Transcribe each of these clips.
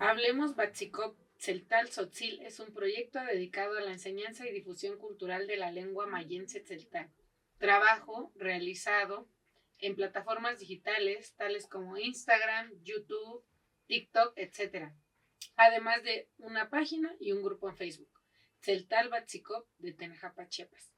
Hablemos Batzicop Tzeltal Tzotzil es un proyecto dedicado a la enseñanza y difusión cultural de la lengua mayense tzeltal. Trabajo realizado en plataformas digitales tales como Instagram, YouTube, TikTok, etc. Además de una página y un grupo en Facebook, Tzeltal Batzicop de Tenajapa, Chiapas,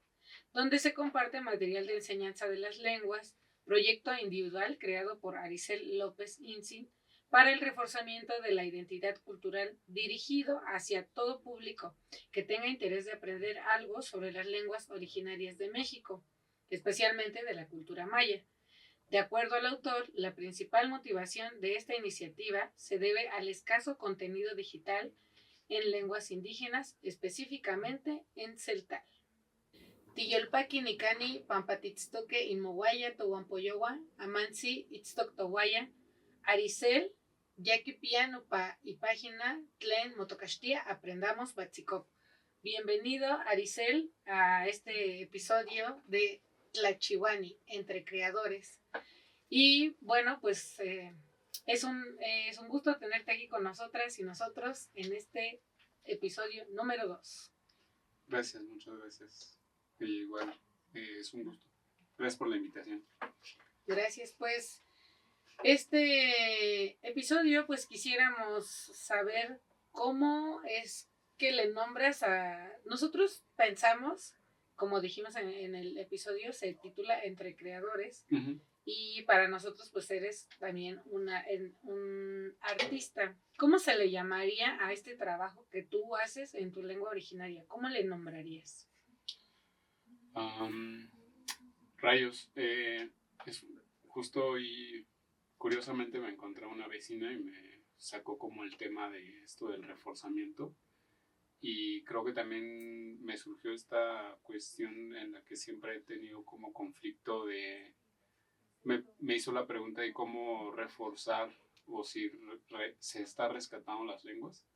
donde se comparte material de enseñanza de las lenguas, proyecto individual creado por Aricel López Insin para el reforzamiento de la identidad cultural dirigido hacia todo público que tenga interés de aprender algo sobre las lenguas originarias de México, especialmente de la cultura maya. De acuerdo al autor, la principal motivación de esta iniciativa se debe al escaso contenido digital en lenguas indígenas, específicamente en celtal. Tiyolpaki Nikani, Pampatitztoque, Inmowaya, Tohuampoyowa, Amansi, Itztoc Aricel, Yaki Piano y página Tlen Motocastía, Aprendamos Batzicop. Bienvenido, Aricel, a este episodio de Tlachihuani, Entre Creadores. Y bueno, pues es un gusto tenerte aquí con nosotras y nosotros en este episodio número 2. Gracias, muchas gracias. Y igual, es un gusto. Gracias por la invitación. Gracias, pues. Este episodio, pues quisiéramos saber cómo es que le nombras a... Nosotros pensamos, como dijimos en el episodio, se titula Entre Creadores. Uh-huh. Y para nosotros, pues eres también un artista. ¿Cómo se le llamaría a este trabajo que tú haces en tu lengua originaria? ¿Cómo le nombrarías? Rayos, es justo hoy, curiosamente me encontré una vecina y me sacó como el tema de esto del reforzamiento. Y creo que también me surgió esta cuestión en la que siempre he tenido como conflicto de... Me hizo la pregunta de cómo reforzar o si se está rescatando las lenguas.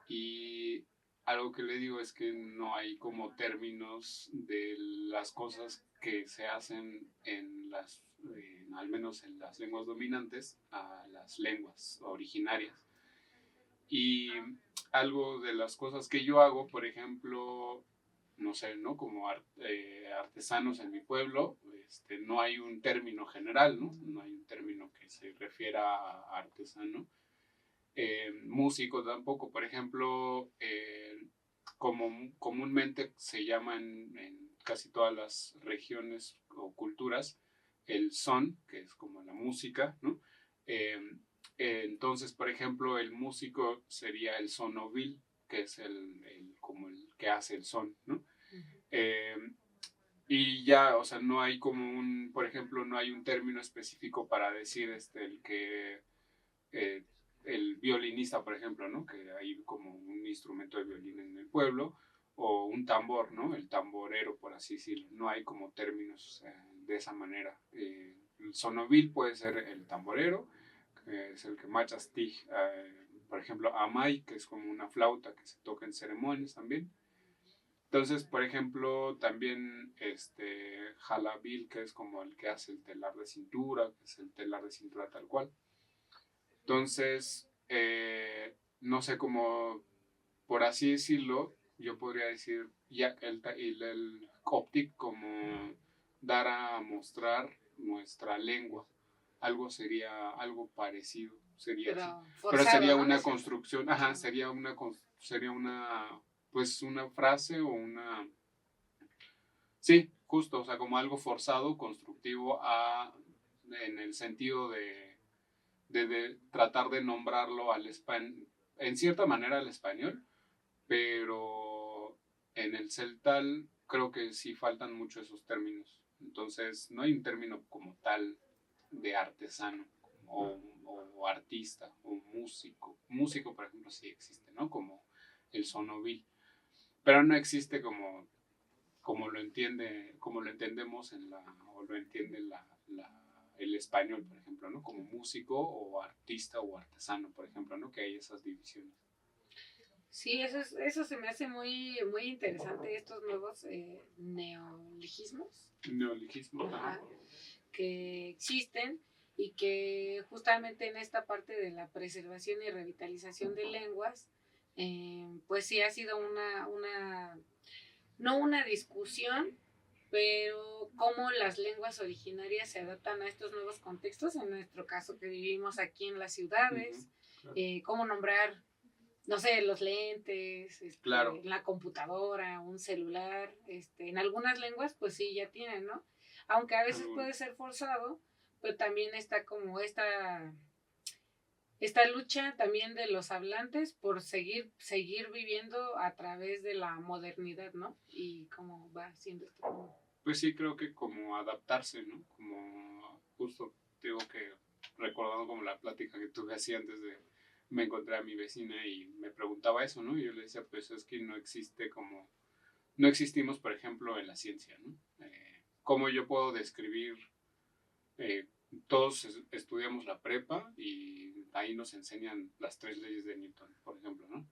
Y algo que le digo es que no hay como términos de las cosas que se hacen al menos en las lenguas dominantes, a las lenguas originarias. Y algo de las cosas que yo hago, por ejemplo, no sé, ¿no? Como artesanos en mi pueblo, no hay un término general, ¿no? No hay un término que se refiera a artesano. Músico tampoco, por ejemplo, como comúnmente se llama en casi todas las regiones o culturas, el son, que es como la música, ¿no? Entonces, por ejemplo, el músico sería el sonovil, que es como el que hace el son, ¿no? Uh-huh. Y ya, o sea, no hay como por ejemplo, no hay un término específico para decir el que... el violinista, por ejemplo, ¿no? Que hay como un instrumento de violín en el pueblo, o un tambor, ¿no? El tamborero, por así decirlo. No hay como términos de esa manera. El sonovil puede ser el tamborero, que es el que machastig, por ejemplo, amay, que es como una flauta que se toca en ceremonias también. Entonces, por ejemplo, también jalabil, que es como el que hace el telar de cintura, que es el telar de cintura tal cual. Entonces, no sé cómo, por así decirlo, yo podría decir ya el Coptic como dar a mostrar nuestra lengua. Algo sería algo parecido, sería así. Pero sería una construcción, ajá, sería una pues una frase o una... Sí, justo, o sea, como algo forzado, constructivo en el sentido de tratar de nombrarlo en cierta manera al español, pero en el celtal creo que sí faltan mucho esos términos. Entonces no hay un término como tal de artesano o artista o músico. Músico, por ejemplo, sí existe, ¿no? Como el sonovil. Pero no existe como lo entendemos o lo entiende el español, por ejemplo, ¿no? Como músico o artista o artesano, por ejemplo, ¿no? Que hay esas divisiones. Sí, eso se me hace muy, muy interesante, estos nuevos neologismos. Neologismos, ajá, que existen y que justamente en esta parte de la preservación y revitalización de lenguas, pues sí ha sido no una discusión, pero cómo las lenguas originarias se adaptan a estos nuevos contextos, en nuestro caso que vivimos aquí en las ciudades, Claro. cómo nombrar, no sé, los lentes, Claro. la computadora, un celular, en algunas lenguas pues sí ya tienen, ¿no? Aunque a veces puede ser forzado, pero también está como esta lucha también de los hablantes por seguir viviendo a través de la modernidad, ¿no? Y cómo va siendo esto. Pues sí, creo que como adaptarse, ¿no? Como justo digo que recordando como la plática que tuve así antes de me encontré a mi vecina y me preguntaba eso, ¿no? Y yo le decía, pues es que no existe como, no existimos, por ejemplo, en la ciencia, ¿no? ¿Cómo yo puedo describir, eh, todos estudiamos la prepa y ahí nos enseñan las 3 leyes de Newton, por ejemplo, ¿no?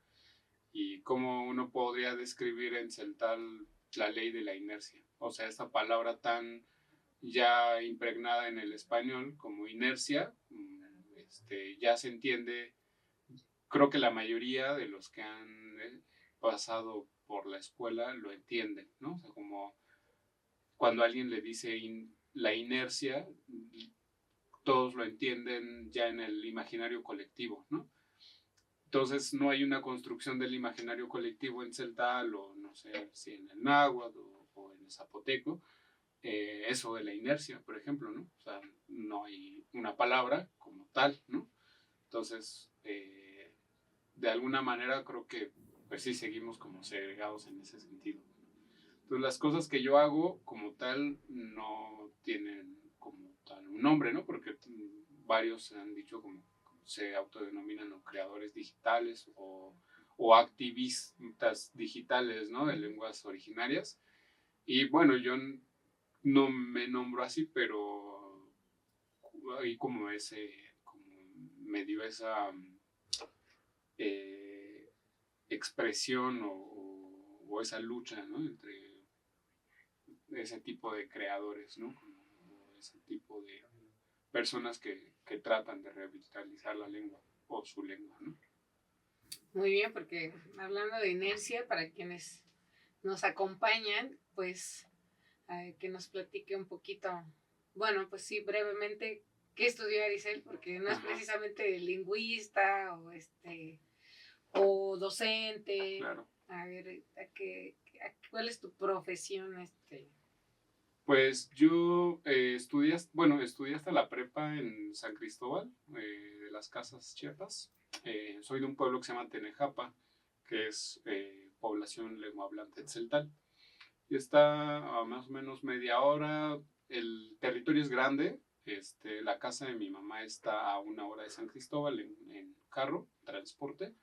Y cómo uno podría describir en celtal la ley de la inercia. O sea, esta palabra tan ya impregnada en el español como inercia, ya se entiende, creo que la mayoría de los que han pasado por la escuela lo entienden, ¿no? O sea, como cuando alguien le dice la inercia, todos lo entienden ya en el imaginario colectivo, ¿no? Entonces no hay una construcción del imaginario colectivo en celtal o no sé si en el náhuatl o en el zapoteco, eso de la inercia, por ejemplo, ¿no? O sea, no hay una palabra como tal, ¿no? Entonces, de alguna manera creo que pues sí seguimos como segregados en ese sentido. Entonces las cosas que yo hago como tal no tienen como tal un nombre, ¿no? Porque varios han dicho como se autodenominan los creadores digitales o activistas digitales, ¿no? De lenguas originarias. Y bueno, yo no me nombro así, pero hay como como me dio esa eh, expresión o esa lucha, ¿no? Entre ese tipo de creadores, ¿no? Como ese tipo de personas que tratan de revitalizar la lengua o su lengua, ¿no? Muy bien, porque hablando de inercia, para quienes nos acompañan, pues que nos platique un poquito, bueno, pues sí, brevemente, qué estudió Aricel, porque no es precisamente lingüista o docente. Claro. A ver, ¿cuál es tu profesión? Pues yo estudié hasta la prepa en San Cristóbal, de las Casas Chiapas. Soy de un pueblo que se llama Tenejapa, que es población lenguahablante celtal. Y está a más o menos media hora. El territorio es grande. La casa de mi mamá está a 1 hora de San Cristóbal en carro, transporte.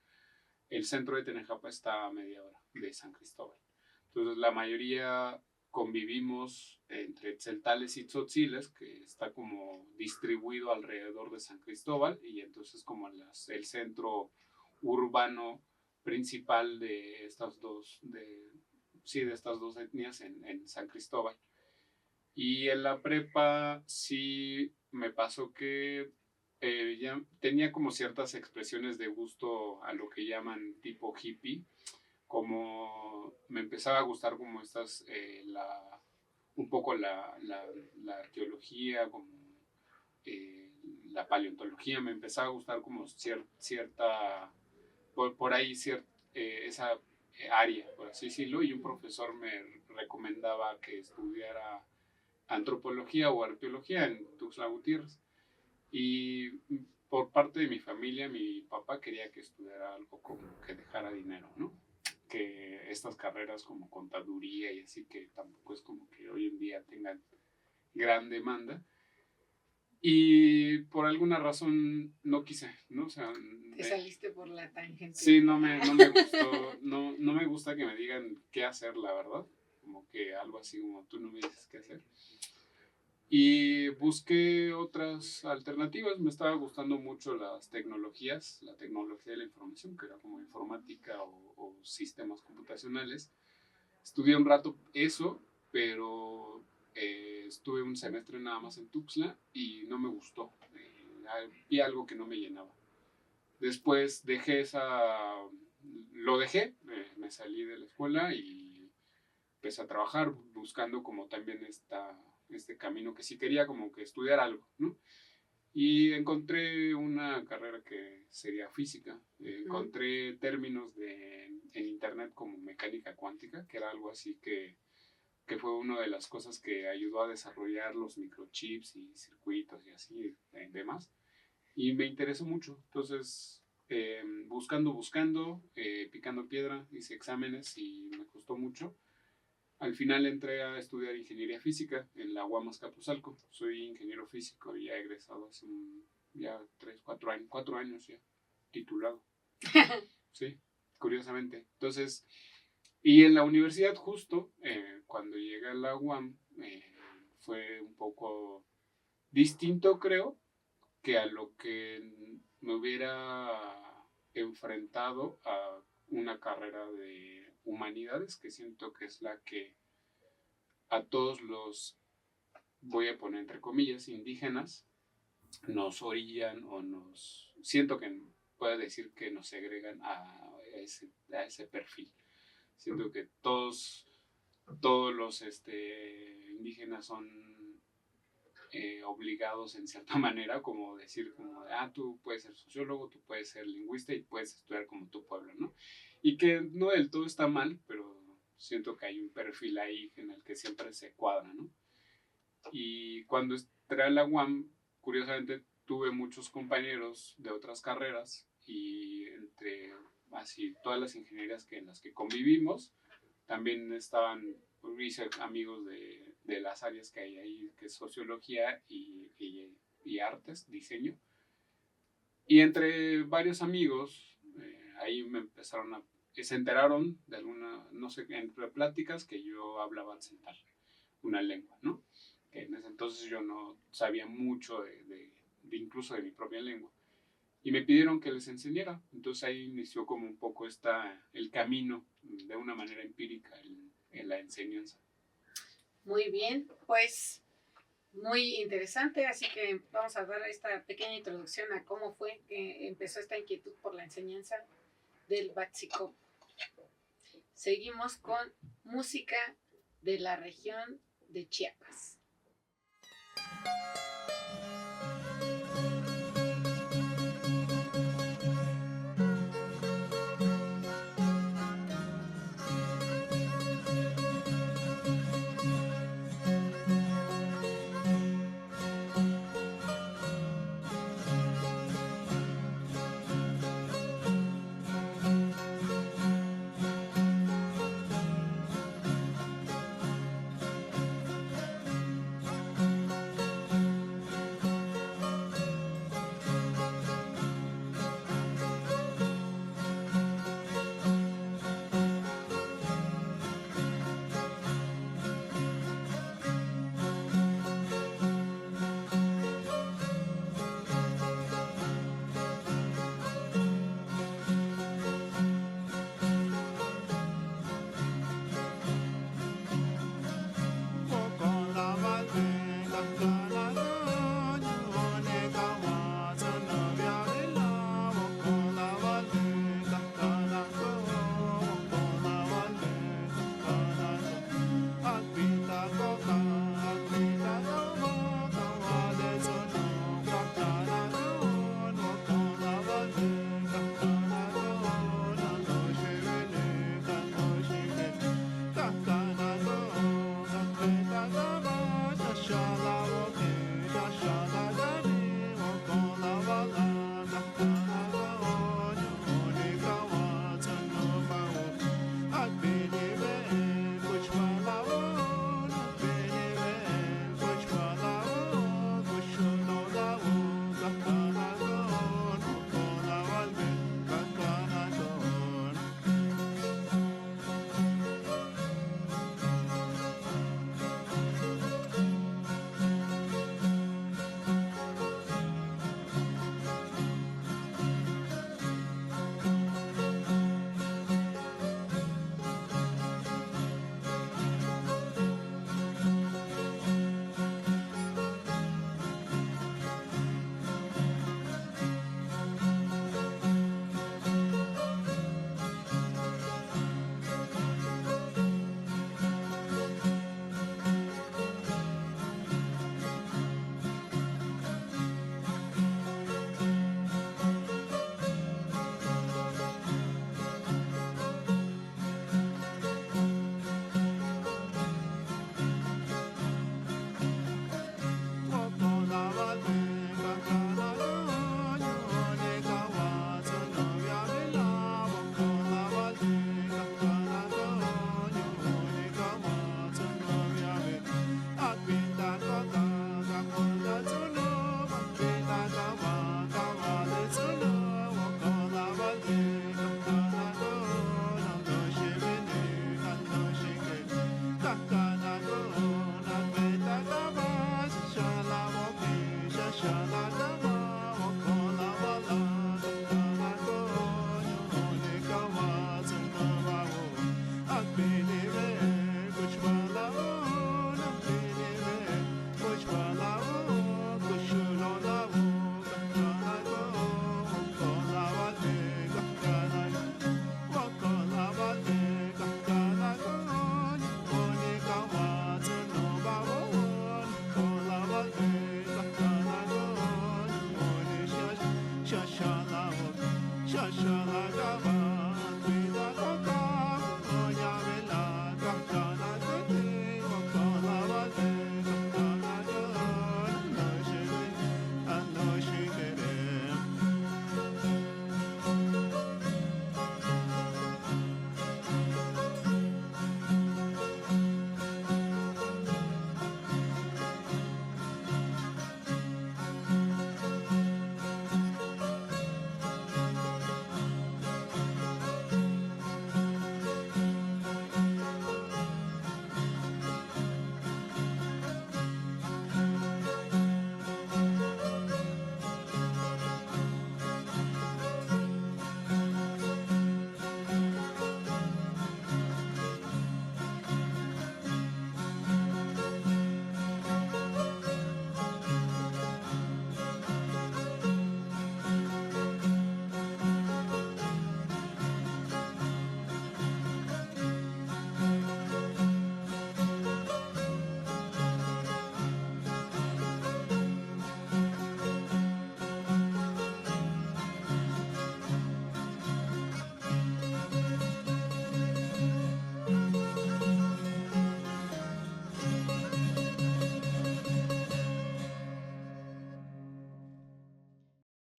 El centro de Tenejapa está a media hora de San Cristóbal. Entonces la mayoría convivimos entre tzeltales y tzotziles, que está como distribuido alrededor de San Cristóbal, y entonces como el centro urbano principal de estas dos, de estas dos etnias en San Cristóbal. Y en la prepa sí me pasó que ya tenía como ciertas expresiones de gusto a lo que llaman tipo hippie, como me empezaba a gustar como un poco la arqueología, como la paleontología, me empezaba a gustar como cierta, por ahí esa área, por así decirlo, y un profesor me recomendaba que estudiara antropología o arqueología en Tuxtla Gutiérrez. Y por parte de mi familia, mi papá quería que estudiara algo como que dejara dinero, ¿no? Que estas carreras como contaduría y así, que tampoco es como que hoy en día tengan gran demanda. Y por alguna razón no quise, ¿no? O sea, Te saliste por la tangente. Sí, no me gustó, no me gusta que me digan qué hacer, la verdad. Como que algo así como tú no me dices qué hacer. Y busqué otras alternativas. Me estaba gustando mucho las tecnologías, la tecnología de la información, que era como informática o sistemas computacionales. Estudié un rato eso, pero estuve un semestre nada más en Tuxtla y no me gustó. vi algo que no me llenaba. Después lo dejé, me salí de la escuela y empecé a trabajar buscando como también este camino que sí quería como que estudiar algo, ¿no? Y encontré una carrera que sería física. Encontré términos en internet como mecánica cuántica, que era algo así que fue una de las cosas que ayudó a desarrollar los microchips y circuitos y así, demás. Y me interesó mucho. Entonces, buscando, picando piedra, hice exámenes y me costó mucho. Al final entré a estudiar ingeniería física en la UAM Azcapotzalco. Soy ingeniero físico y ya egresado hace ya 4 años ya, titulado. Sí, curiosamente. Entonces, y en la universidad justo, cuando llegué a la UAM, fue un poco distinto, creo, que a lo que me hubiera enfrentado a una carrera de humanidades, que siento que es la que a todos los, voy a poner entre comillas, indígenas, nos orillan o siento que puedo decir que nos segregan a ese perfil. Siento que todos los indígenas son obligados en cierta manera, como decir, tú puedes ser sociólogo, tú puedes ser lingüista y puedes estudiar como tu pueblo, ¿no? Y que no del todo está mal, pero siento que hay un perfil ahí en el que siempre se cuadra, ¿no? Y cuando entré a la UAM, curiosamente tuve muchos compañeros de otras carreras y entre así todas las ingenierías en las que convivimos, también hice amigos de las áreas que hay ahí, que es sociología y artes, diseño. Y entre varios amigos, ahí se enteraron de no sé, entre pláticas que yo hablaba occidental, una lengua, ¿no? Que en ese entonces yo no sabía mucho incluso de mi propia lengua. Y me pidieron que les enseñara. Entonces ahí inició como un poco el camino de una manera empírica en la enseñanza. Muy bien, pues muy interesante, así que vamos a dar esta pequeña introducción a cómo fue que empezó esta inquietud por la enseñanza del Batzikop. Seguimos con música de la región de Chiapas.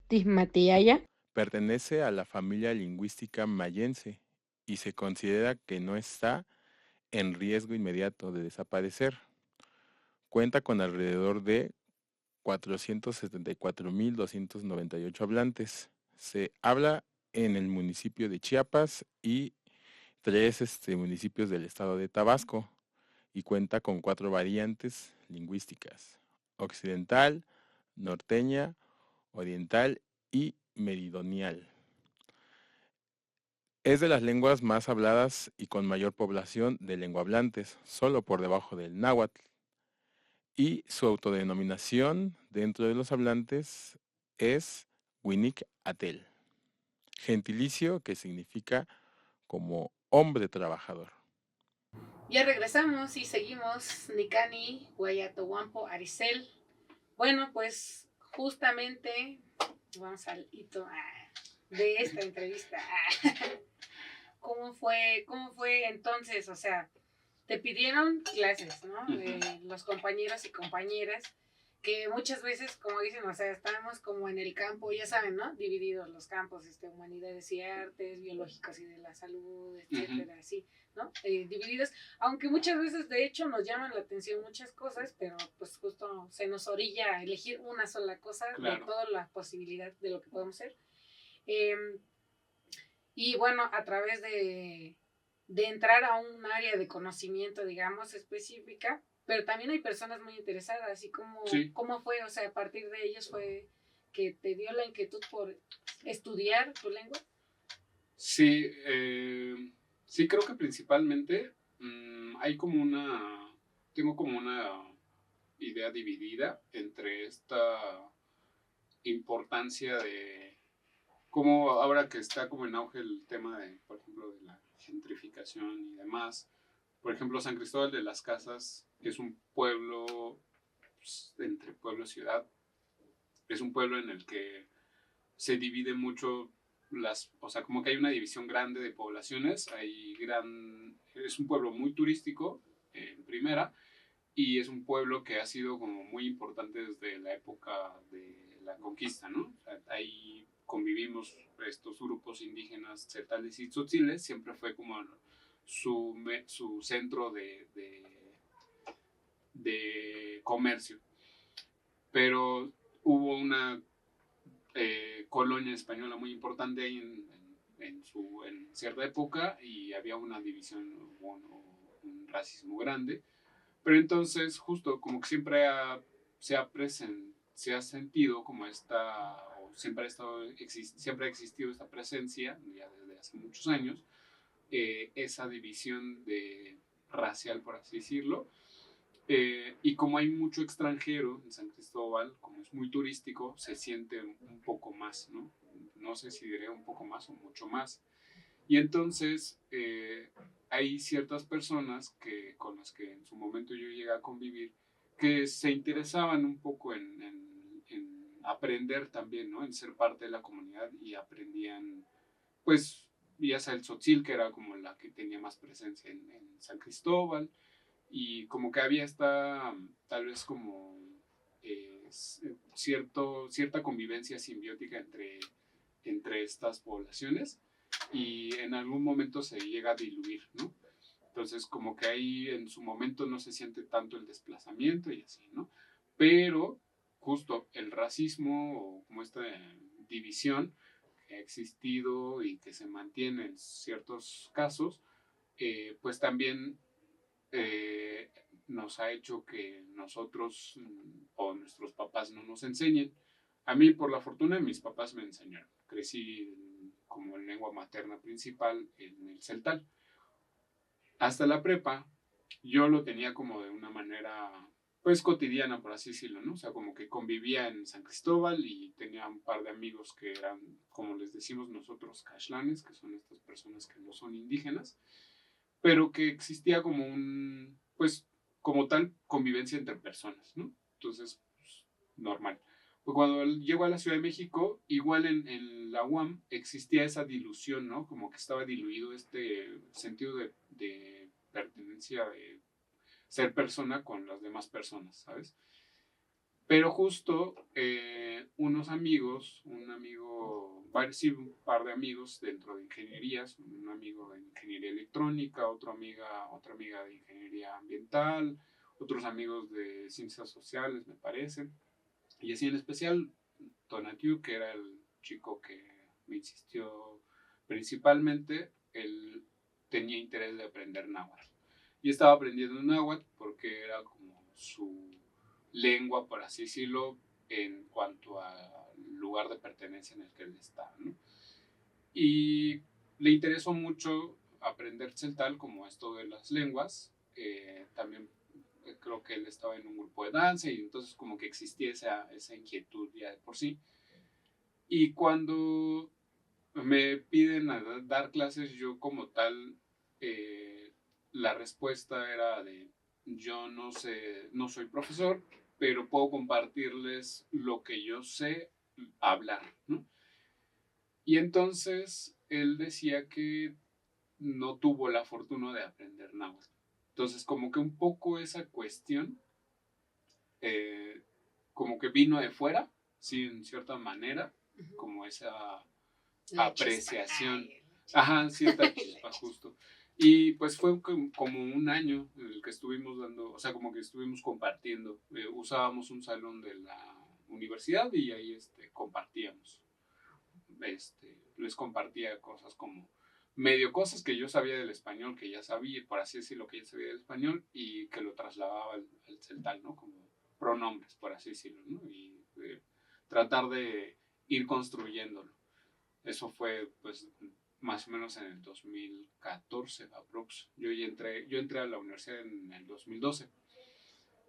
Tismatiaya. Pertenece a la familia lingüística mayense y se considera que no está en riesgo inmediato de desaparecer. Cuenta con alrededor de 474.298 hablantes. Se habla en el municipio de Chiapas y tres municipios del estado de Tabasco y cuenta con 4 variantes lingüísticas: occidental, norteña, oriental y meridional. Es de las lenguas más habladas y con mayor población de lenguahablantes, solo por debajo del náhuatl, y su autodenominación dentro de los hablantes es Winik Atel, gentilicio que significa como hombre trabajador. Ya regresamos y seguimos Nicani, Guayatohuampo, Aricel. Bueno, pues justamente vamos al hito de esta entrevista. ¿Cómo fue entonces? O sea, te pidieron clases, ¿no? Los compañeros y compañeras, que muchas veces, como dicen, o sea, estamos como en el campo, ya saben, ¿no? Divididos los campos, humanidades y artes, biológicos y de la salud, etcétera, así, ¿no? Divididos, aunque muchas veces, de hecho, nos llaman la atención muchas cosas, pero pues justo se nos orilla a elegir una sola cosa de toda la posibilidad de lo que podemos ser. Y bueno, a través de entrar a un área de conocimiento, digamos, específica, pero también hay personas muy interesadas, y cómo fue, o sea, a partir de ellos fue que te dio la inquietud por estudiar tu lengua. Sí, sí, creo que principalmente tengo como una idea dividida entre esta importancia de como ahora que está como en auge el tema de, por ejemplo, de la gentrificación y demás. Por ejemplo, San Cristóbal de las Casas es un pueblo, pues, entre pueblo y ciudad. Es un pueblo en el que se divide mucho o sea, como que hay una división grande de poblaciones. Es un pueblo muy turístico, en primera, y es un pueblo que ha sido como muy importante desde la época de la conquista, ¿no? O sea, ahí convivimos estos grupos indígenas tzeltales y tzotziles, siempre fue como su centro de comercio. Pero hubo una colonia española muy importante ahí en cierta época, y había una división, un racismo grande. Pero entonces, justo como que siempre se ha sentido como o siempre ha existido esta presencia, ya desde hace muchos años, esa división racial, por así decirlo. Y como hay mucho extranjero en San Cristóbal, como es muy turístico, se siente un poco más, ¿no? No sé si diré un poco más o mucho más. Y entonces hay ciertas personas con las que en su momento yo llegué a convivir, que se interesaban un poco en aprender también, ¿no? En ser parte de la comunidad, y aprendían, pues, ya sea el tzotzil, que era como la que tenía más presencia en San Cristóbal, y como que había tal vez como cierta convivencia simbiótica entre estas poblaciones, y en algún momento se llega a diluir, ¿no? Entonces, como que ahí en su momento no se siente tanto el desplazamiento y así, ¿no? Pero justo el racismo, o como esta división que ha existido y que se mantiene en ciertos casos, pues también nos ha hecho que nosotros o nuestros papás no nos enseñen. A mí, por la fortuna, mis papás me enseñaron. Crecí como en lengua materna principal en el celtal. Hasta la prepa, yo lo tenía como de una manera, pues, cotidiana, por así decirlo, ¿no? O sea, como que convivía en San Cristóbal y tenía un par de amigos que eran, como les decimos nosotros, cashlanes, que son estas personas que no son indígenas, pero que existía como pues, como tal, convivencia entre personas, ¿no? Entonces, pues, normal. Pues cuando llego a la Ciudad de México, igual en la UAM existía esa dilución, ¿no? Como que estaba diluido este sentido de pertenencia, de ser persona con las demás personas, ¿sabes? Pero justo unos amigos, sí, un par de amigos dentro de ingenierías, un amigo de ingeniería electrónica, otra amiga de ingeniería ambiental, otros amigos de ciencias sociales, me parece, y así en especial Tonatiu, que era el chico que me insistió principalmente, él tenía interés de aprender náhuatl. Y estaba aprendiendo náhuatl porque era como su lengua, por así decirlo, en cuanto al lugar de pertenencia en el que él está, ¿no? Y le interesó mucho aprender celtal, como esto de las lenguas. También creo que él estaba en un grupo de danza y entonces como que existía esa inquietud ya de por sí. Y cuando me piden dar clases, yo como tal, la respuesta era de, yo no sé, no soy profesor, pero puedo compartirles lo que yo sé hablar, ¿no? Y entonces él decía que no tuvo la fortuna de aprender náhuatl. Entonces como que un poco esa cuestión, eh, como que vino de fuera, sí, en cierta manera, como esa La apreciación. chispa. Ay, la chispa. Ajá, cierta chispa, justo. Y pues fue como un año en el que estuvimos dando, o sea, como que estuvimos compartiendo. Usábamos un salón de la universidad y ahí compartíamos. Les compartía cosas como medio cosas que yo sabía del español, que ya sabía, por así decirlo, que ya sabía del español y que lo trasladaba al celtal, ¿no? Como pronombres, por así decirlo, ¿no? Y tratar de ir construyéndolo. Eso fue, pues, más o menos en el 2014, aprox. Yo entré a la universidad en el 2012.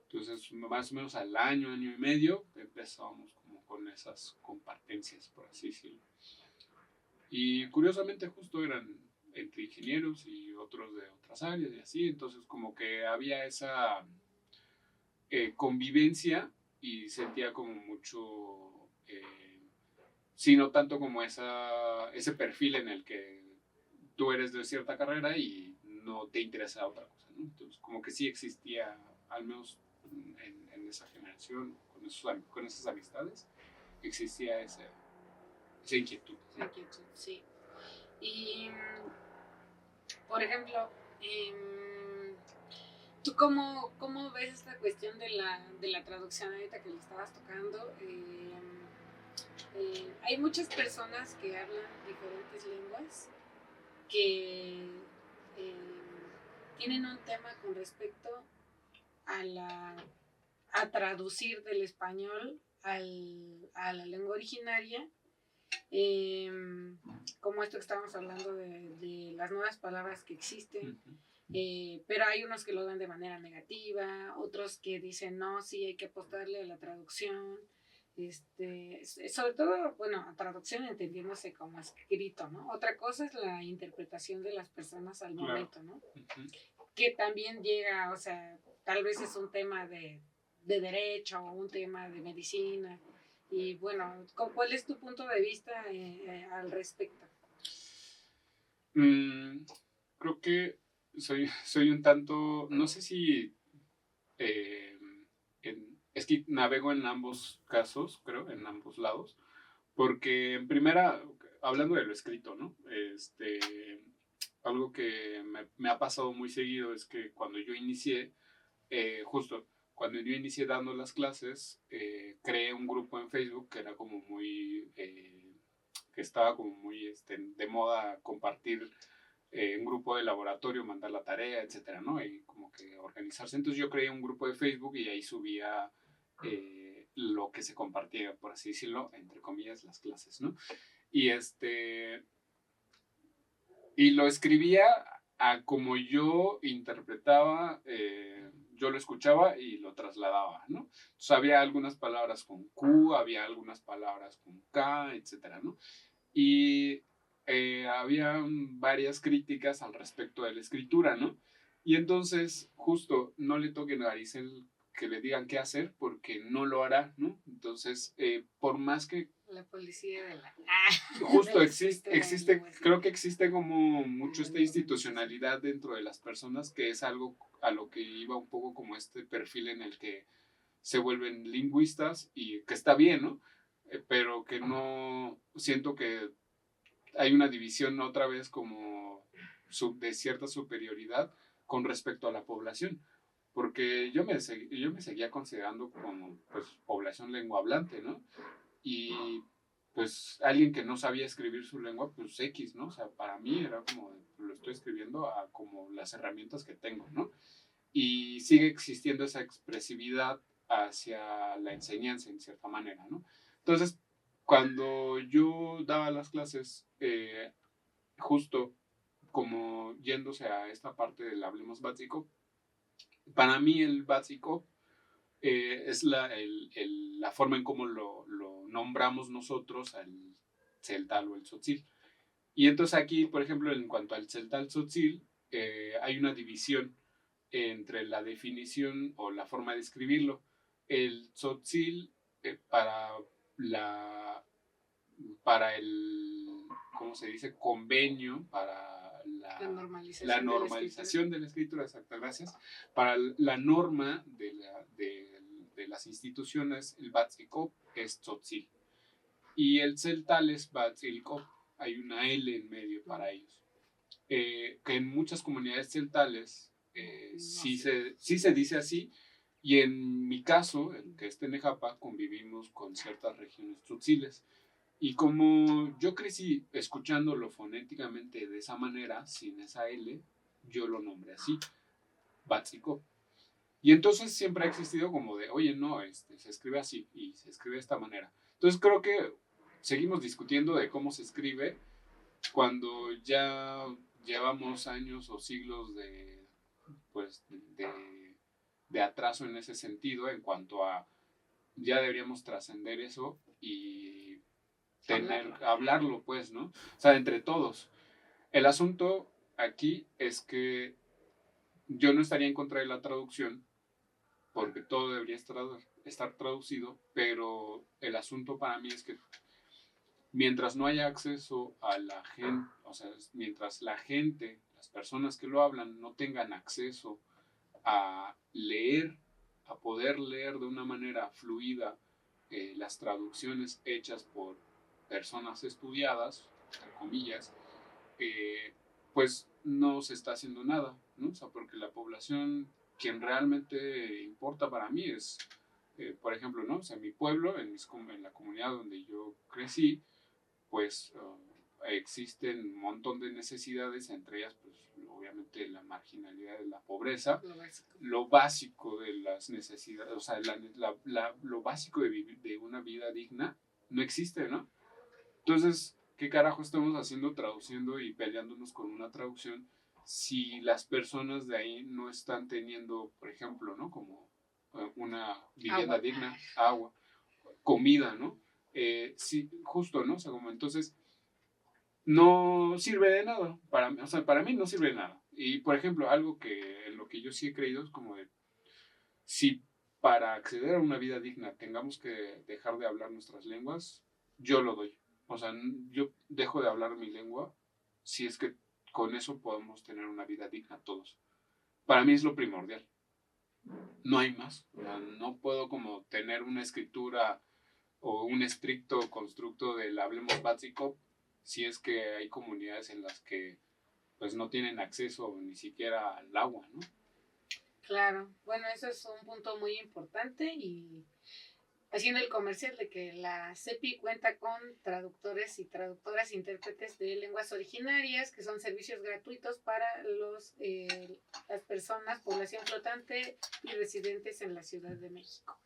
Entonces, más o menos al año y medio, empezamos como con esas compartencias, por así decirlo. Y curiosamente justo eran entre ingenieros y otros de otras áreas y así. Entonces, como que había esa convivencia y sentía como mucho... sí, no tanto como ese perfil en el que tú eres de cierta carrera y no te interesa otra cosa, ¿no? Entonces, como que sí existía, al menos en esa generación, con esas amistades, existía esa inquietud. Esa inquietud, sí. Y, por ejemplo, ¿tú cómo ves esta cuestión de la traducción ahorita que le estabas tocando? Hay muchas personas que hablan diferentes lenguas que tienen un tema con respecto a traducir del español a la lengua originaria, como esto que estábamos hablando de las nuevas palabras que existen. Pero hay unos que lo ven de manera negativa, otros que dicen no, sí hay que apostarle a la traducción, sobre todo, bueno, a traducción entendiéndose como escrito, ¿no? Otra cosa es la interpretación de las personas al momento, ¿no? Que también llega, o sea, tal vez es un tema de derecho o un tema de medicina. Y bueno, ¿cuál es tu punto de vista al respecto? Creo que soy un tanto, no sé si es que navego en ambos casos, creo, en ambos lados, porque en primera, hablando de lo escrito, ¿no? Algo que me ha pasado muy seguido es que cuando yo inicié, justo cuando yo inicié dando las clases, creé un grupo en Facebook que era como muy, que estaba como muy de moda compartir un grupo de laboratorio, mandar la tarea, etcétera, ¿no? Y como que organizarse. Entonces yo creé un grupo de Facebook y ahí subía lo que se compartía, por así decirlo, entre comillas, las clases, ¿no? Y y lo escribía a como yo interpretaba, yo lo escuchaba y lo trasladaba, ¿no? Entonces había algunas palabras con Q, había algunas palabras con K, etcétera, ¿no? Y había varias críticas al respecto de la escritura, ¿no? Y entonces, justo, no le toquen a Aricel que le digan qué hacer porque no lo hará, ¿no? Entonces, por más que... La policía de la... Justo existe, creo que existe como mucho esta institucionalidad dentro de las personas que es algo a lo que iba un poco como este perfil en el que se vuelven lingüistas y que está bien, ¿no? pero que no, siento que hay una división otra vez como de cierta superioridad con respecto a la población, porque yo me seguía considerando como pues, población lenguahablante, ¿no? Y pues alguien que no sabía escribir su lengua, pues X, ¿no? O sea, para mí era como, lo estoy escribiendo a como las herramientas que tengo, ¿no? Y sigue existiendo esa expresividad hacia la enseñanza, en cierta manera, ¿no? Entonces, cuando yo daba las clases, justo como yéndose a esta parte del Hablemos Básico, para mí el básico es la forma en cómo lo nombramos nosotros al celtal o el tzotzil. Y entonces aquí, por ejemplo, en cuanto al celtal tzotzil, hay una división entre la definición o la forma de escribirlo. El tzotzil para el, ¿cómo se dice? Convenio, para la normalización de la escritura, exacto, gracias. Para la norma de las instituciones, el Batzikop es tzotzil. Y el celtal es Batzilkop. Hay una L en medio para ellos. Que en muchas comunidades celtales sí se dice así. Y en mi caso, en que es Tenejapa, convivimos con ciertas regiones tzotziles. Y como yo crecí escuchándolo fonéticamente de esa manera, sin esa L, yo lo nombré así, Batzikop. Y entonces siempre ha existido como de, oye, no, se escribe así y se escribe de esta manera. Entonces creo que seguimos discutiendo de cómo se escribe cuando ya llevamos años o siglos de atraso en ese sentido, en cuanto a ya deberíamos trascender eso y hablarlo, pues, ¿no? O sea, entre todos. El asunto aquí es que yo no estaría en contra de la traducción, porque todo debería estar traducido, pero el asunto para mí es que mientras no haya acceso a la gente, o sea, mientras la gente, las personas que lo hablan, no tengan acceso a leer, a poder leer de una manera fluida las traducciones hechas por personas estudiadas, entre comillas, pues no se está haciendo nada, ¿no? O sea, porque la población, quien realmente importa para mí es, por ejemplo, ¿no? O sea, mi pueblo, en la comunidad donde yo crecí, pues existen un montón de necesidades, entre ellas, pues obviamente la marginalidad, la pobreza, lo básico de las necesidades, o sea, lo básico de vivir de una vida digna no existe, ¿no? Entonces, ¿qué carajo estamos haciendo traduciendo y peleándonos con una traducción si las personas de ahí no están teniendo, por ejemplo, ¿no? Como una vivienda digna, agua, comida, ¿no? Sí, justo, ¿no? O sea, como entonces no sirve de nada. O sea, para mí no sirve de nada. Y, por ejemplo, algo que en lo que yo sí he creído es como de, si para acceder a una vida digna tengamos que dejar de hablar nuestras lenguas, yo lo doy. O sea, yo dejo de hablar mi lengua si es que con eso podemos tener una vida digna todos. Para mí es lo primordial. No hay más. O sea, no puedo como tener una escritura o un estricto constructo del Hablemos Básico si es que hay comunidades en las que pues no tienen acceso ni siquiera al agua, ¿no? Claro, bueno, eso es un punto muy importante y haciendo el comercial de que la CEPI cuenta con traductores y traductoras, intérpretes de lenguas originarias, que son servicios gratuitos para las personas, población flotante y residentes en la Ciudad de México.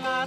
La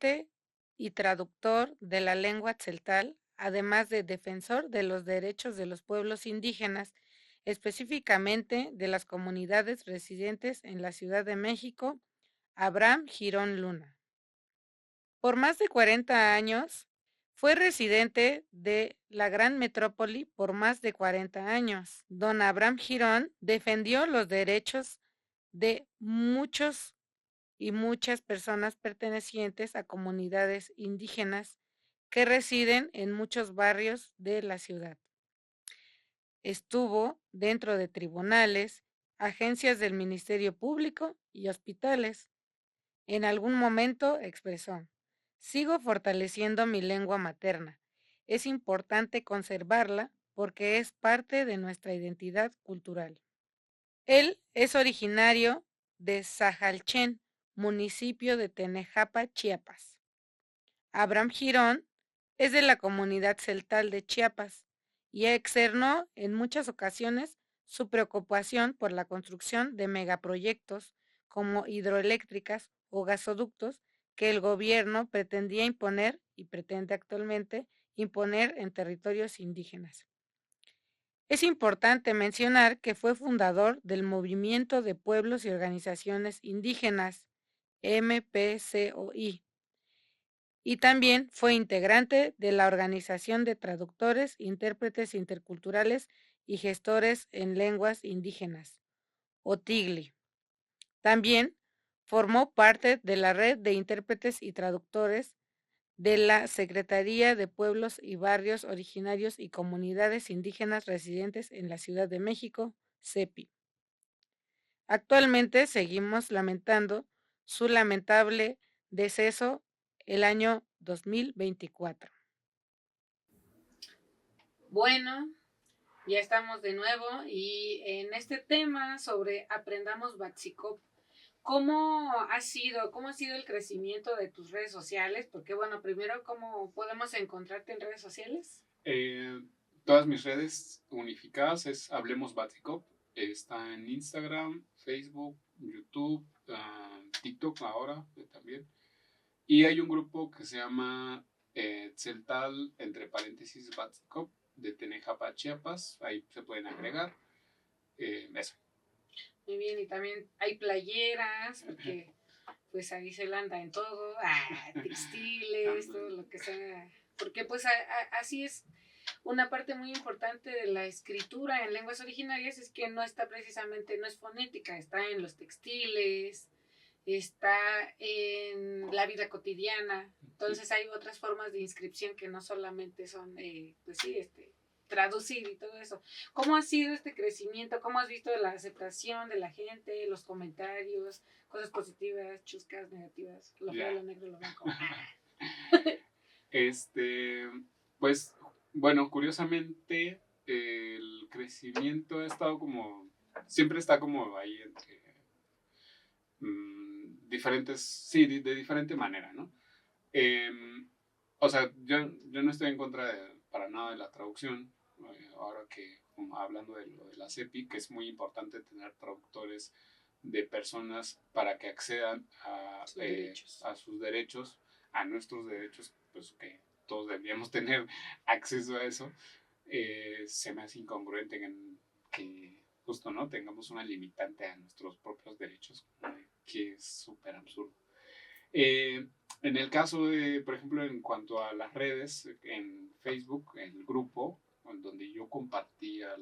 intérprete y traductor de la lengua tzeltal, además de defensor de los derechos de los pueblos indígenas, específicamente de las comunidades residentes en la Ciudad de México, Abraham Girón Luna. Por más de 40 años, fue residente de la gran metrópoli por más de 40 años. Don Abraham Girón defendió los derechos de muchos y muchas personas pertenecientes a comunidades indígenas que residen en muchos barrios de la ciudad. Estuvo dentro de tribunales, agencias del Ministerio Público y hospitales. En algún momento expresó: sigo fortaleciendo mi lengua materna. Es importante conservarla porque es parte de nuestra identidad cultural. Él es originario de Sajalchen, municipio de Tenejapa, Chiapas. Abraham Girón es de la comunidad celtal de Chiapas y externó en muchas ocasiones su preocupación por la construcción de megaproyectos como hidroeléctricas o gasoductos que el gobierno pretendía imponer y pretende actualmente imponer en territorios indígenas. Es importante mencionar que fue fundador del Movimiento de Pueblos y Organizaciones Indígenas, MPCOI, y también fue integrante de la Organización de Traductores, Intérpretes Interculturales y Gestores en Lenguas Indígenas, OTIGLI. También formó parte de la Red de Intérpretes y Traductores de la Secretaría de Pueblos y Barrios Originarios y Comunidades Indígenas Residentes en la Ciudad de México, CEPI. Actualmente seguimos lamentando su lamentable deceso el año 2024. Bueno, ya estamos de nuevo y en este tema sobre Aprendamos Batsikop, ¿cómo ha sido el crecimiento de tus redes sociales? Porque bueno, primero, ¿cómo podemos encontrarte en redes sociales? Todas mis redes unificadas es Hablemos Batsikop. Está en Instagram, Facebook, YouTube, TikTok ahora también. Y hay un grupo que se llama Tzeltal, entre paréntesis, Batsikop, de Tenejapa, Chiapas. Ahí se pueden agregar. Eso. Muy bien, y también hay playeras, porque pues ahí se le anda en todo, textiles, todo lo que sea. Porque pues así es. Una parte muy importante de la escritura en lenguas originarias es que no está precisamente, no es fonética, está en los textiles, está en la vida cotidiana. Entonces hay otras formas de inscripción que no solamente son, pues sí, traducir y todo eso. ¿Cómo ha sido este crecimiento? ¿Cómo has visto la aceptación de la gente, los comentarios, cosas positivas, chuscas, negativas, lo feo, lo negro, lo blanco? Pues, bueno, curiosamente, el crecimiento ha estado como, siempre está como ahí entre diferentes, sí, de diferente manera, ¿no? O sea, yo no estoy en contra para nada de la traducción, ahora que hablando de lo de la CEPI, que es muy importante tener traductores de personas para que accedan a sus derechos, a nuestros derechos, pues que todos deberíamos tener acceso a eso. Se me hace incongruente en que justo no tengamos una limitante a nuestros propios derechos, que es súper absurdo. En el caso de, por ejemplo, en cuanto a las redes, en Facebook, el grupo, en donde yo compartía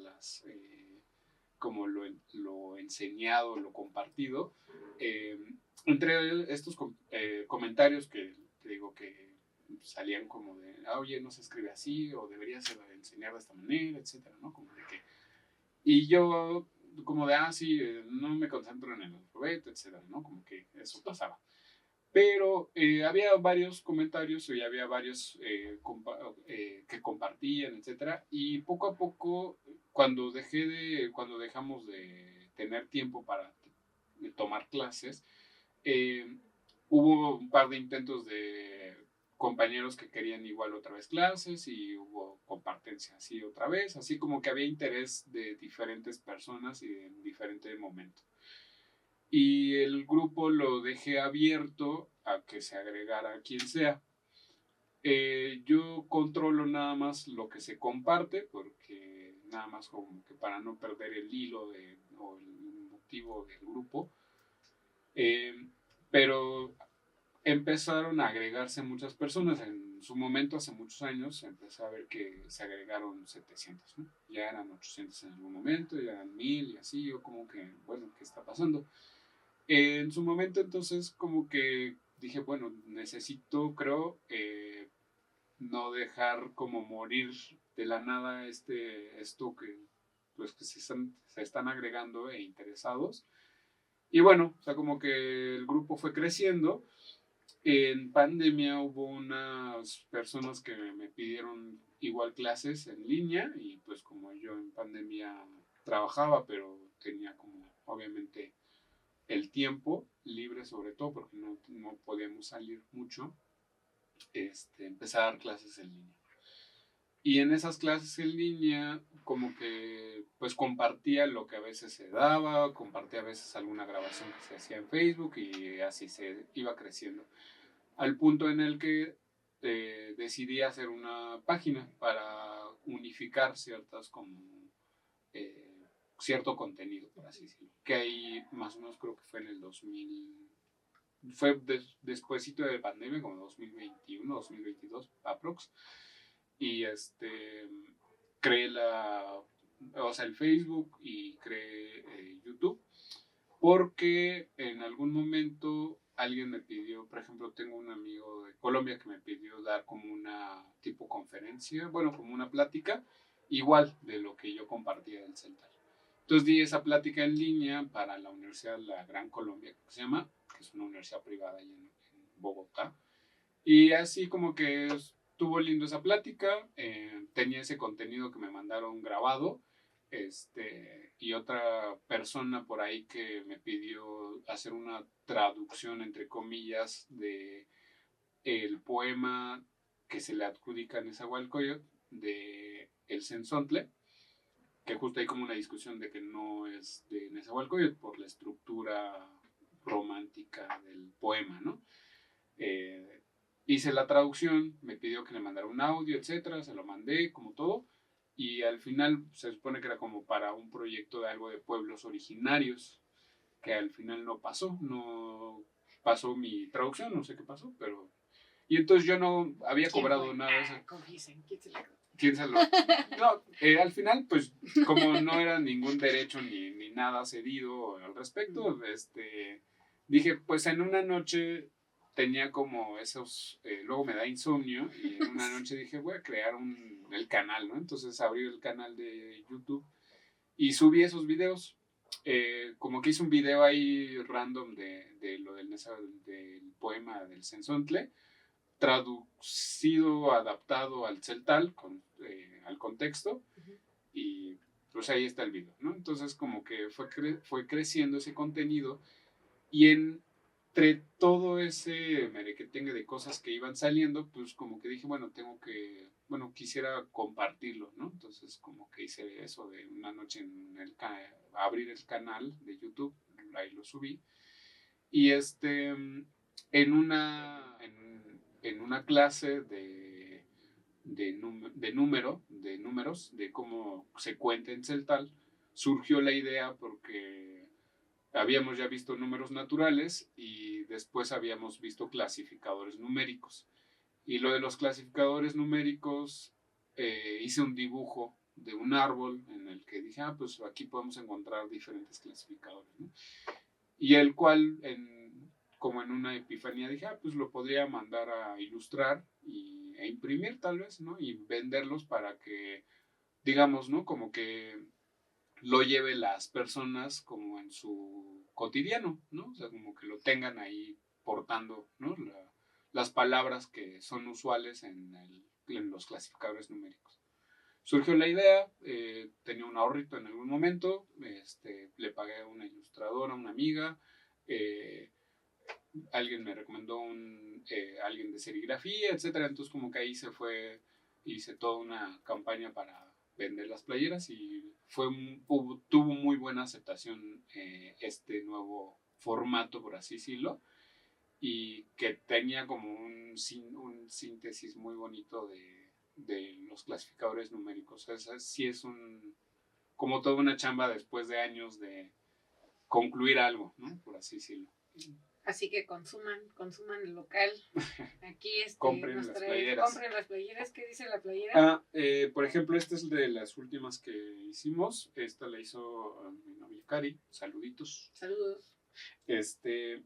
como lo enseñado, lo compartido, entre estos comentarios que te digo que salían como de, oye, no se escribe así, o deberías enseñar de esta manera, etcétera, ¿no? Como de que, y yo, como de, sí, no me concentro en el alfabeto, etcétera, ¿no? Como que eso pasaba. Pero había varios comentarios y había varios que compartían, etcétera. Y poco a poco, cuando dejamos de tener tiempo para tomar clases, hubo un par de intentos de compañeros que querían igual otra vez clases y hubo compartencia así otra vez, así como que había interés de diferentes personas y en diferente momento. y el grupo lo dejé abierto a que se agregara quien sea. Yo controlo nada más lo que se comparte, porque nada más como que para no perder el hilo o el motivo del grupo. Pero empezaron a agregarse muchas personas. En su momento, hace muchos años, empecé a ver que se agregaron 700, ¿no? Ya eran 800 en algún momento, ya eran 1000 y así. Yo como que, bueno, ¿qué está pasando? En su momento, entonces, como que dije, bueno, necesito, creo, no dejar como morir de la nada esto que, pues, que se están agregando e interesados. Y bueno, o sea, como que el grupo fue creciendo. En pandemia hubo unas personas que me pidieron igual clases en línea y pues como yo en pandemia trabajaba, pero tenía como obviamente el tiempo libre sobre todo porque no podíamos salir mucho, empecé a dar clases en línea. Y en esas clases en línea, como que pues compartía lo que a veces se daba, compartía a veces alguna grabación que se hacía en Facebook y así se iba creciendo. Al punto en el que decidí hacer una página para unificar ciertas como cierto contenido, por así decirlo. Que ahí más o menos creo que fue en el 2000, fue despuésito de pandemia, como 2021, 2022, aprox. Y creé el Facebook y creé YouTube, porque en algún momento alguien me pidió, por ejemplo, tengo un amigo de Colombia que me pidió dar como una tipo conferencia, bueno, como una plática, igual de lo que yo compartía del Celtal. Entonces di esa plática en línea para la Universidad de la Gran Colombia, que se llama, que es una universidad privada ahí en Bogotá. Y así como que estuvo lindo esa plática, tenía ese contenido que me mandaron grabado, y otra persona por ahí que me pidió hacer una traducción, entre comillas, de el poema que se le adjudica a Nezahualcóyotl, de El Cenzontle, que justo hay como una discusión de que no es de Nezahualcóyotl por la estructura romántica del poema, ¿no? Hice la traducción, me pidió que le mandara un audio, etcétera, se lo mandé, como todo, y al final se supone que era como para un proyecto de algo de pueblos originarios, que al final no pasó mi traducción, no sé qué pasó, pero... Y entonces yo no había cobrado nada de eso. Confiesen, ¿quién se la ¿Quién se lo...? No, al final, pues, como no era ningún derecho ni nada cedido al respecto, dije, pues en una noche tenía como esos... luego me da insomnio y en una noche dije, voy a crear el canal, ¿no? Entonces abrí el canal de YouTube y subí esos videos. Como que hice un video ahí random de lo del poema del Cenzontle, traducido, adaptado al celtal, al contexto, y pues ahí está el video, ¿no? Entonces como que fue creciendo ese contenido y entre todo ese merequetengue de cosas que iban saliendo, pues como que dije, quisiera compartirlo, ¿no? Entonces como que hice eso de una noche abrir el canal de YouTube, ahí lo subí, y en una clase de números, de cómo se cuenta en celtal, surgió la idea porque habíamos ya visto números naturales y después habíamos visto clasificadores numéricos. Y lo de los clasificadores numéricos, hice un dibujo de un árbol en el que dije, pues aquí podemos encontrar diferentes clasificadores, ¿no? Y el cual, como en una epifanía, dije, pues lo podría mandar a ilustrar e imprimir tal vez, ¿no? Y venderlos para que, digamos, ¿no? Como que lo lleve las personas como en su cotidiano, ¿no? O sea, como que lo tengan ahí portando, ¿no? Las palabras que son usuales en los clasificadores numéricos. Surgió la idea, tenía un ahorrito en algún momento, le pagué a una ilustradora, una amiga, alguien me recomendó alguien de serigrafía, etcétera. Entonces como que ahí hice toda una campaña para vender las playeras y tuvo muy buena aceptación este nuevo formato, por así decirlo, y que tenía como un síntesis muy bonito de los clasificadores numéricos. O sea, sí es como toda una chamba después de años de concluir algo, ¿no? Por así decirlo. Así que consuman el local. Aquí compren las playeras. Compren las playeras. ¿Qué dice la playera? Por ejemplo, esta es de las últimas que hicimos. Esta la hizo mi novia Cari. Saluditos. Saludos. Este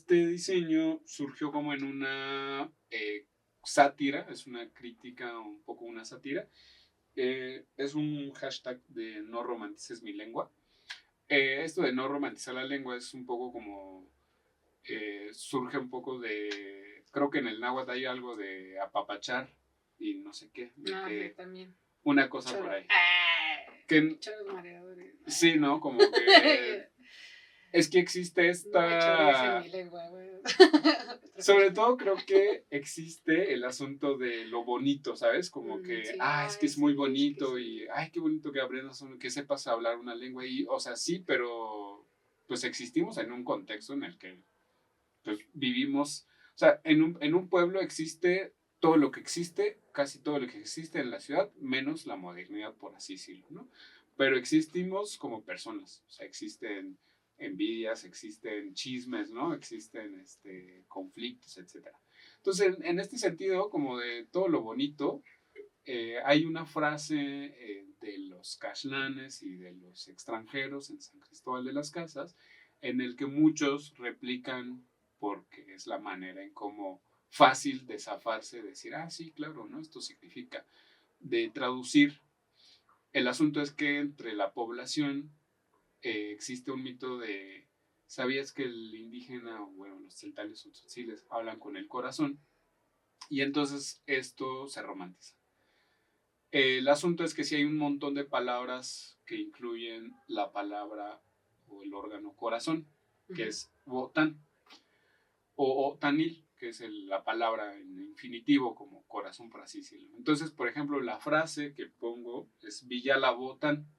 diseño surgió como en una sátira, es una crítica, un poco una sátira. Es un hashtag de no romantices mi lengua. Esto de no romantizar la lengua es un poco como surge un poco de, creo que en el náhuatl hay algo de apapachar y no sé qué. Sí, también. Una cosa por ahí. Choros mareadores. Sí, ¿no? Como que es que existe esta... No mi lengua, güey. Sobre todo creo que existe el asunto de lo bonito, ¿sabes? Como que, sí, es que es muy bonito sí. y, qué bonito que aprendas, que sepas hablar una lengua y, o sea, sí, pero pues existimos en un contexto en el que pues, vivimos, o sea, en un pueblo existe todo lo que existe, casi todo lo que existe en la ciudad, menos la modernidad, por así decirlo, ¿no? Pero existimos como personas, o sea, existen envidias, existen chismes, ¿no? Existen conflictos, etc. Entonces, en este sentido, como de todo lo bonito, hay una frase de los cashlanes y de los extranjeros en San Cristóbal de las Casas, en el que muchos replican porque es la manera en cómo fácil de zafarse, decir, sí, claro, ¿no? Esto significa, de traducir. El asunto es que entre la población existe un mito de, ¿sabías que el indígena, o bueno, los celtales o tzotziles hablan con el corazón? Y entonces esto se romantiza. El asunto es que sí hay un montón de palabras que incluyen la palabra o el órgano corazón, que es botán, o tanil, que es la palabra en infinitivo como corazón, por así decirlo. Entonces, por ejemplo, la frase que pongo es Villala botan.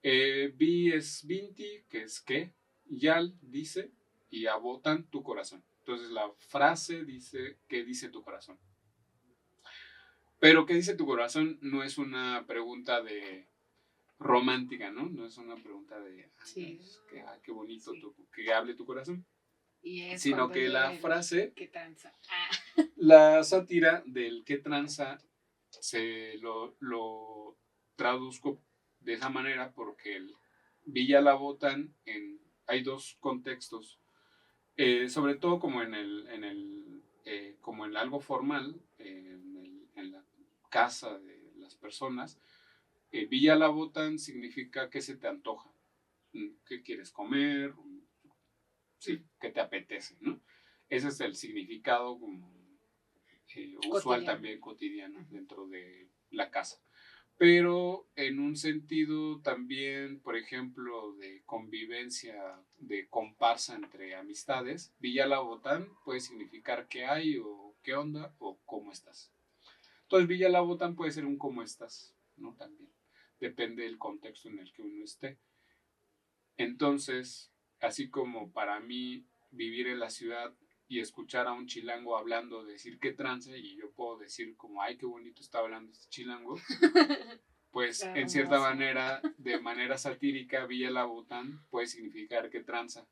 Vi es vinti, que es que, yal dice, y abotan tu corazón. Entonces la frase dice, ¿qué dice tu corazón? Pero ¿qué dice tu corazón? No es una pregunta de romántica, ¿no? No es una pregunta de qué bonito que hable tu corazón. Sino que la frase, ¿qué tranza? la sátira del qué tranza se lo traduzco de esa manera porque el Villa la botan hay dos contextos, sobre todo como como en algo formal, en la casa de las personas. Villa la botan significa que se te antoja, qué quieres comer, sí, qué te apetece, ¿no? Ese es el significado como usual también cotidiano dentro de la casa. Pero en un sentido también, por ejemplo, de convivencia, de comparsa entre amistades, Villa la Botán puede significar qué hay o qué onda o cómo estás. Entonces Villa la Botán puede ser un cómo estás, ¿no? También. Depende del contexto en el que uno esté. Entonces, así como para mí vivir en la ciudad y escuchar a un chilango hablando, decir qué trance, y yo puedo decir como, ay, qué bonito está hablando este chilango, pues en cierta manera, de manera satírica, Villa la Botán puede significar qué tranza,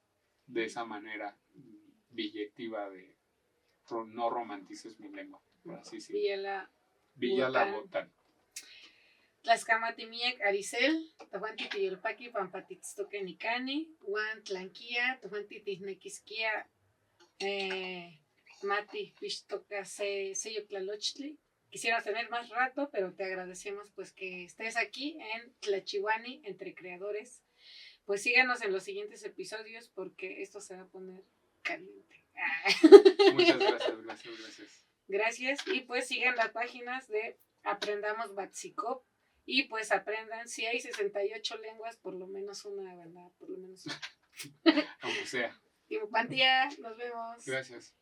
de esa manera billectiva de no romantices mi lengua, por así decirlo. Villa la Botán. Tlaxcamatimiec Aricel, Tahuantitiyolpaqui, Pampatitztoquenicani, Huan Tlanquia, Tahuantitiznequisquia, Mati Pixtoca Seyoctlalochtli. Quisiera tener más rato, pero te agradecemos pues que estés aquí en Tlachihuani, entre creadores. Pues síganos en los siguientes episodios porque esto se va a poner caliente. Muchas gracias. Gracias, y pues sigan las páginas de Aprendamos Batzicop. Y pues aprendan, si hay 68 lenguas, por lo menos una, ¿verdad? Por lo menos una. Aunque sea. Timopantía, nos vemos. Gracias.